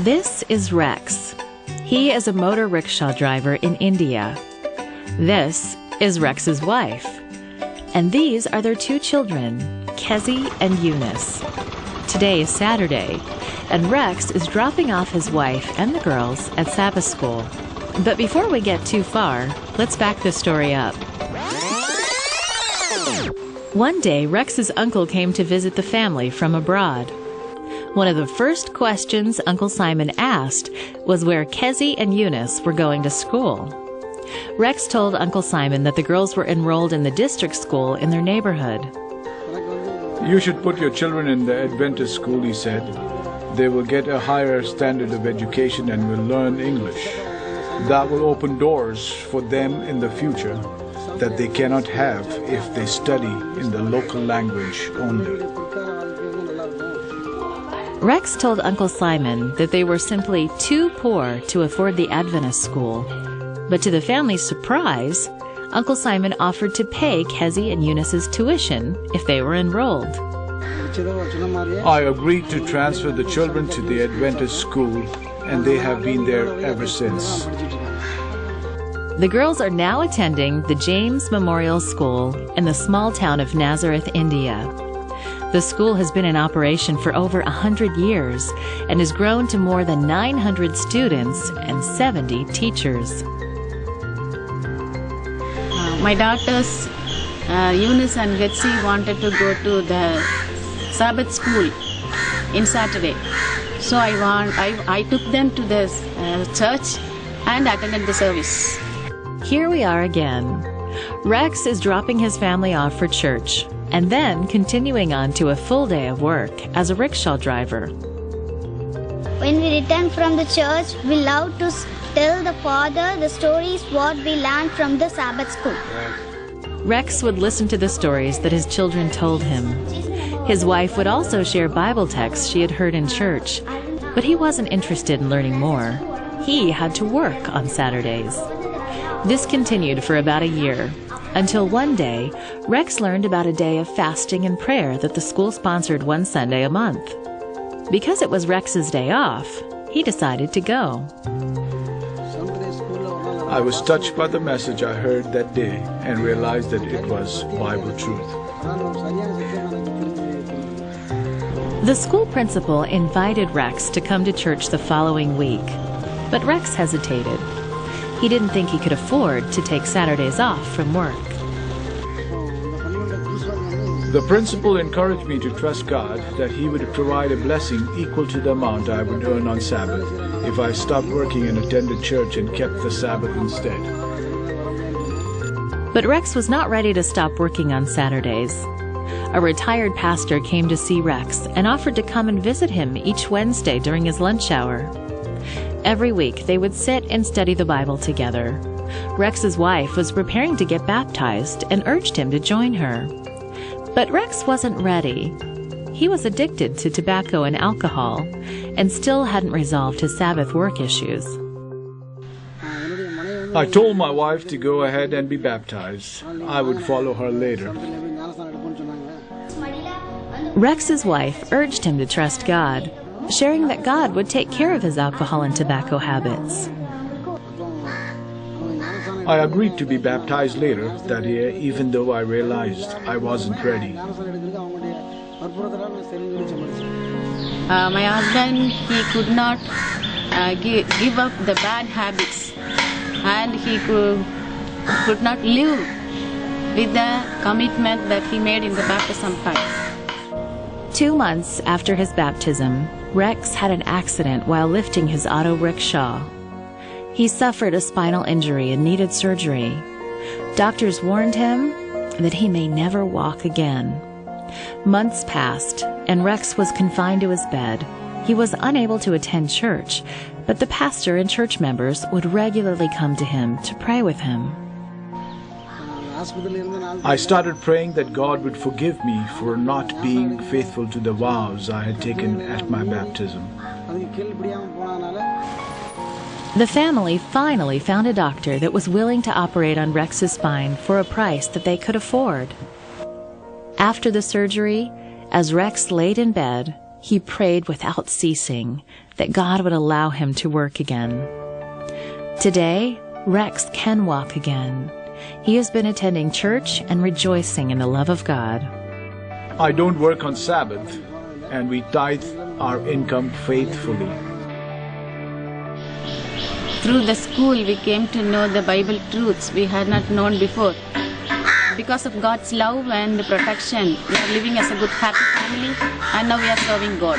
This is Rex. He is a motor rickshaw driver in India. This is Rex's wife. And these are their two children, Kezi and Eunice. Today is Saturday, and Rex is dropping off his wife and the girls at Sabbath school. But before we get too far, let's back the story up. One day, Rex's uncle came to visit the family from abroad. One of the first questions Uncle Simon asked was where Kezi and Eunice were going to school. Rex told Uncle Simon that the girls were enrolled in the district school in their neighborhood. You should put your children in the Adventist school, he said. They will get a higher standard of education and will learn English. That will open doors for them in the future that they cannot have if they study in the local language only. Rex told Uncle Simon that they were simply too poor to afford the Adventist school. But to the family's surprise, Uncle Simon offered to pay Kezi and Eunice's tuition if they were enrolled. I agreed to transfer the children to the Adventist school, and they have been there ever since. The girls are now attending the James Memorial School in the small town of Nazareth, India. The school has been in operation for over 100 years and has grown to more than 900 students and 70 teachers. My daughters, Eunice and Getsi, wanted to go to the Sabbath school in Saturday. So I took them to the church and attended the service. Here we are again. Rex is dropping his family off for church and then continuing on to a full day of work as a rickshaw driver. When we return from the church, we love to tell the father the stories what we learned from the Sabbath school. Rex would listen to the stories that his children told him. His wife would also share Bible texts she had heard in church, but he wasn't interested in learning more. He had to work on Saturdays. This continued for about a year, until one day, Rex learned about a day of fasting and prayer that the school sponsored one Sunday a month. Because it was Rex's day off, he decided to go. I was touched by the message I heard that day and realized that it was Bible truth. The school principal invited Rex to come to church the following week, but Rex hesitated. He didn't think he could afford to take Saturdays off from work. The principal encouraged me to trust God that He would provide a blessing equal to the amount I would earn on Sabbath if I stopped working and attended church and kept the Sabbath instead. But Rex was not ready to stop working on Saturdays. A retired pastor came to see Rex and offered to come and visit him each Wednesday during his lunch hour. Every week, they would sit and study the Bible together. Rex's wife was preparing to get baptized and urged him to join her. But Rex wasn't ready. He was addicted to tobacco and alcohol and still hadn't resolved his Sabbath work issues. I told my wife to go ahead and be baptized. I would follow her later. Rex's wife urged him to trust God, sharing that God would take care of his alcohol and tobacco habits. I agreed to be baptized later that year, even though I realized I wasn't ready. My husband, he could not give up the bad habits, and he could not live with the commitment that he made in the baptism time. 2 months after his baptism, Rex had an accident while lifting his auto rickshaw. He suffered a spinal injury and needed surgery. Doctors warned him that he may never walk again. Months passed, and Rex was confined to his bed. He was unable to attend church, but the pastor and church members would regularly come to him to pray with him. I started praying that God would forgive me for not being faithful to the vows I had taken at my baptism. The family finally found a doctor that was willing to operate on Rex's spine for a price that they could afford. After the surgery, as Rex laid in bed, He prayed without ceasing that God would allow him to work again. Today, Rex can walk again. He has been attending church and rejoicing in the love of God. I don't work on Sabbath, and we tithe our income faithfully. Through the school, we came to know the Bible truths we had not known before. Because of God's love and protection, we are living as a good, happy family, and now we are serving God.